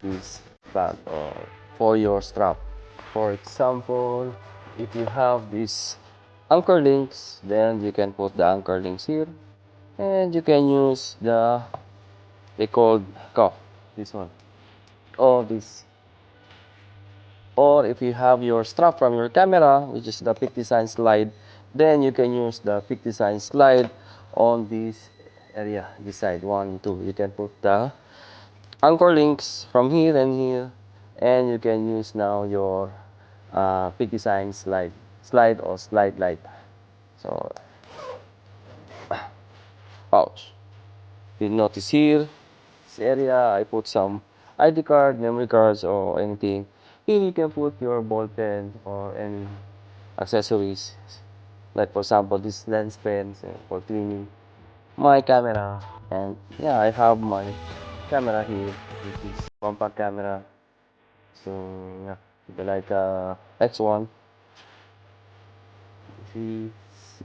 this bag or for your strap. For example, if you have these anchor links, then you can put the anchor links here, and you can use they called cuff, this one, or this. Or if you have your strap from your camera, which is the 50 sign slide, then you can use the 50 sign slide on this area, this side, 1, 2. You can put the anchor links from here and here, and you can use now your 50 sign slide or slide light. So pouch. You notice here, this area, I put some ID card, memory cards, or anything. Here you can put your ball pen or any accessories. Like for example, this lens pens for cleaning my camera. And yeah, I have my camera here, which is compact camera. So yeah, like X1. See,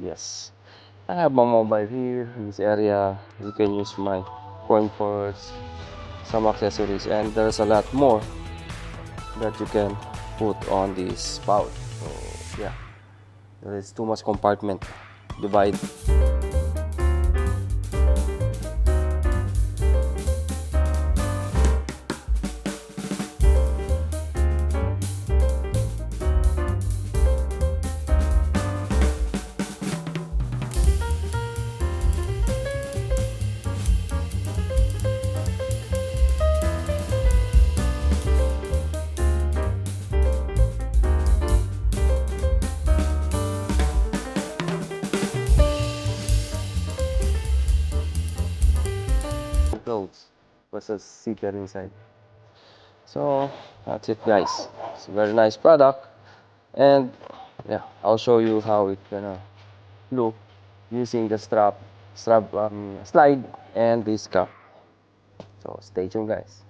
yes. I have my mobile here in this area. You can use my coin purse, some accessories, and there's a lot more that you can put on this pouch. So yeah, there is too much compartment divide. Clothes versus zipper inside. So that's it, guys. It's a very nice product, and yeah, I'll show you how it gonna look using the slide and this cup. So stay tuned, guys.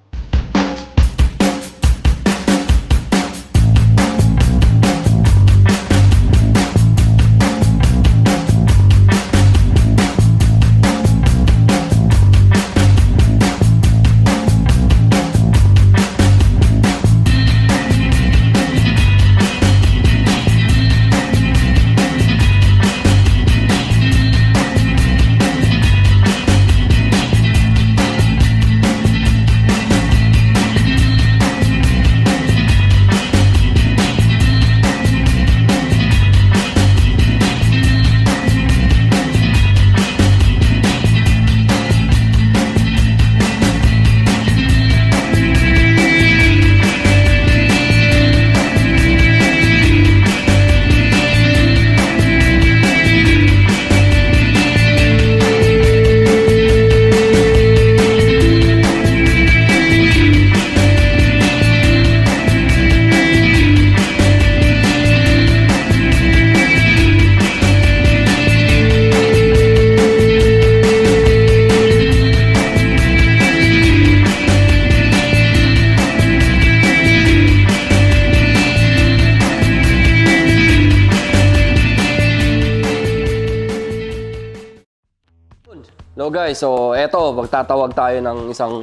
Hello guys, so eto, magtatawag tayo ng isang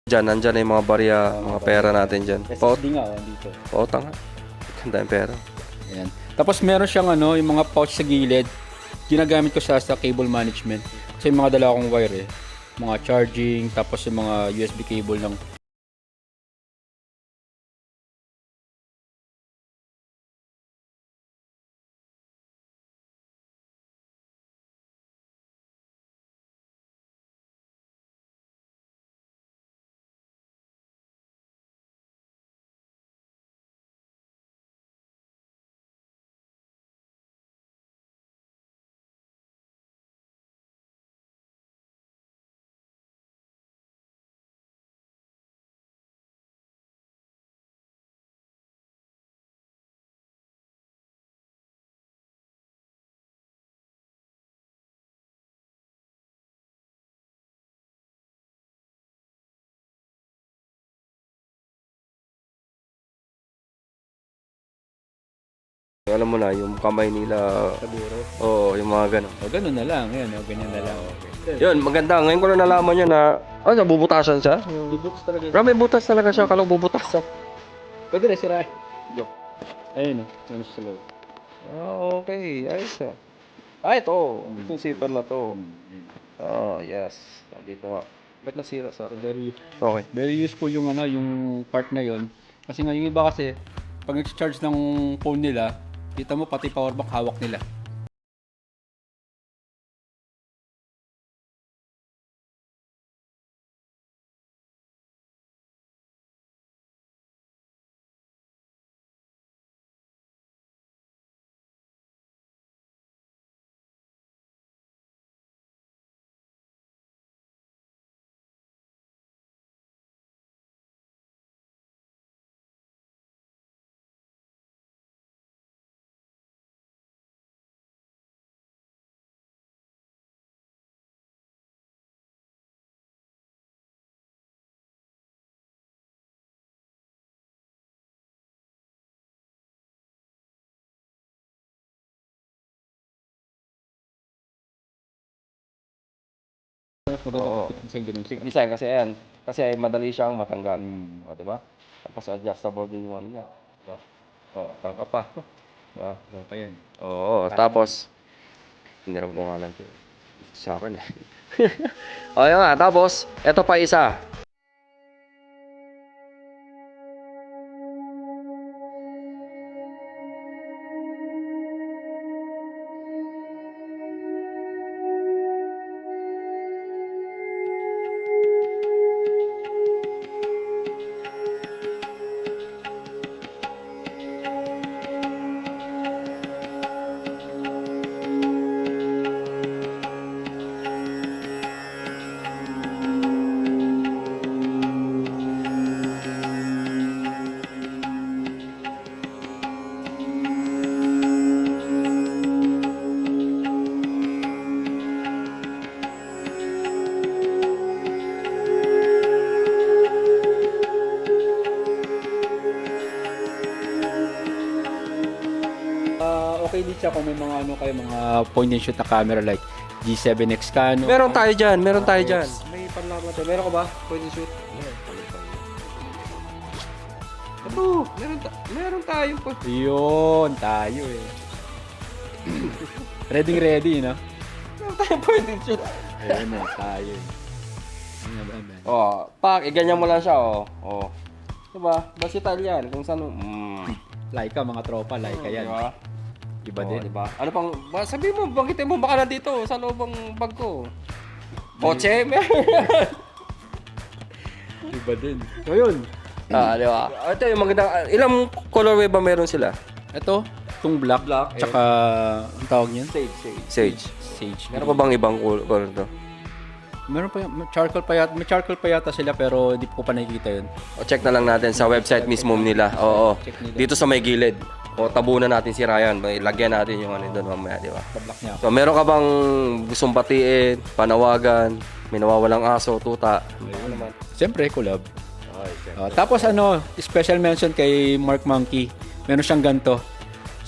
dyan, nandyan na yung mga barya, mga pera natin dyan. SSD nga, dito. Pautang nga. Ganda yung pera. Ayan. Tapos meron siyang yung mga pouch sa gilid. Ginagamit ko siya sa cable management. Kasi yung mga dala akong wire mga charging, tapos yung mga USB cable ng Alam mo na, yung kamay nila, Siguro. yung mga ganun. O, ganun na lang. Yan, o, ganyan na lang. Yun, maganda. Ngayon ko na nalaman niya na, nabubutasan siya. Bubutas talaga. Pero may butas talaga siya, kalau bubutasan. Pwede na sira. Ayun, o. Ano sa loob. Okay. Ayos ah. Ito. Itong zipper na to. Yes. Dito nga. Ba't nasira sa Very, Okay. very useful yung ano, yung part na yon. Kasi nga yung iba kasi pag nag-charge ng phone nila, kita mo pati power bank hawak nila. Mas maganda Oo. kung isang ganun. Stick design kasi yan. Kasi madali siyang matanggal. O, diba? Tapos adjustable din yung ano niya. Diba? Tangka pa. Diba? Ano pa yan? Oo, tapos, hindi rin ko nga lang ito. Sa akin eh. Yun nga, tapos, eto pa isa. Okay din siya kung may mga ano kayo, mga point and shoot na camera like G7X Canon. Meron tayo dyan. May panlaban tayo. Meron ka ba? Pwede shoot. Ito, meron tayo po. Yun, tayo eh. ready, no? Meron tayo pwede shoot. Ayun na, tayo eh. Ganyan mo lang siya, Diba? Versatile yan. Kung saan, Laika, mga tropa, Laika yan. Diba? Iba din. Diba? Ano pang, sabi mo, banggitin mo baka na dito, sa loob ng bag ko. Kotse, Iba din. So yun. diba? Ito yung magandang, ilang colorway ba meron sila? Ito, itong black, tsaka, ang tawag niyan? Sage. Sage. Meron pa bang ibang color to? Meron pa, may charcoal pa yata sila pero hindi ko pa nakikita yun. O check na lang natin sa website mismo nila. Oo. Check nila. Dito sa may gilid. O tabunan natin si Ryan. Lagyan natin yung ano doon mamaya, di ba? Pa-black niya ako. So meron ka bang gustong batiin, panawagan, may nawawalang aso, tuta? Ano naman? Siyempre, collab. Tapos special mention kay Mark Monkey. Meron siyang ganto.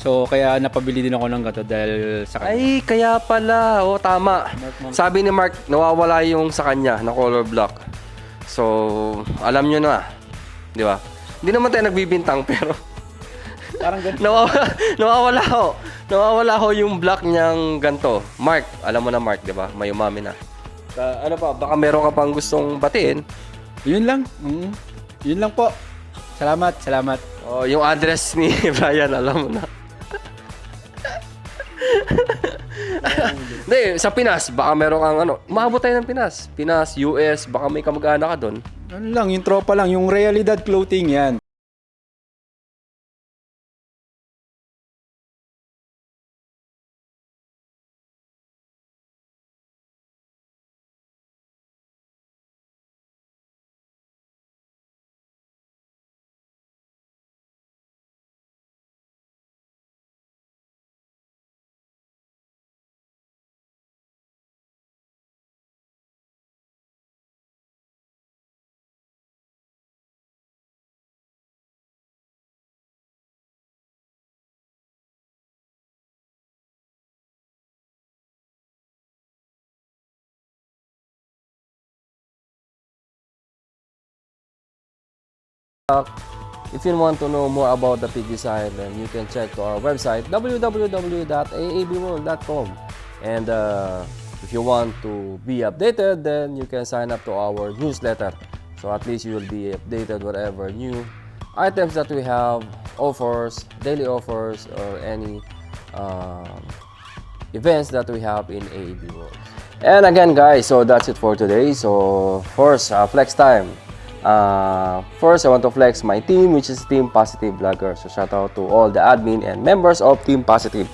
So, kaya napabili din ako ng ganto dahil sa kanya. Ay, kaya pala. O, tama. Sabi ni Mark, nawawala yung sa kanya na color block. So, alam nyo na. Di ba? Hindi naman tayo nagbibintang, pero Parang ganito. nawawala ho yung block niyang ganto. Mark, alam mo na Mark, di ba? May umami na. Ano pa, baka meron ka pang gustong batiin. Yun lang. Yun lang po. Salamat. O, yung address ni Brian, alam mo na. Hindi, sa Pinas, baka meron kang umabot tayo ng Pinas. Pinas, US, baka may kamag-anak ka doon. Ano lang, yung tropa lang. Yung Realidad Clothing yan. If you want to know more about the pig design, then you can check to our website www.aabworld.com. And if you want to be updated, then you can sign up to our newsletter. So at least you will be updated whatever new items that we have, offers, daily offers, or any events that we have in AAB World. And again, guys, so that's it for today. So first, flex time. First, I want to flex my team, which is Team Positive Vlogger. So shout out to all the admin and members of Team Positive,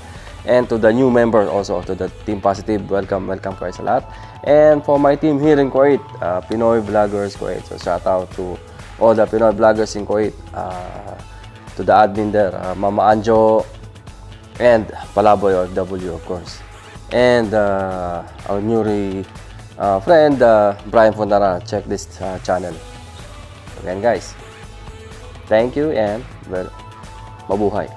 and to the new members also to the Team Positive. Welcome kayo sa lahat. And for my team here in Kuwait, Pinoy Vloggers Kuwait. So shout out to all the Pinoy Vloggers in Kuwait, to the admin there, Mama Anjo, and Palaboy OFW, of course. And our new friend, Brian Fontana. Check this channel. Again, guys, thank you and well, mabuhay.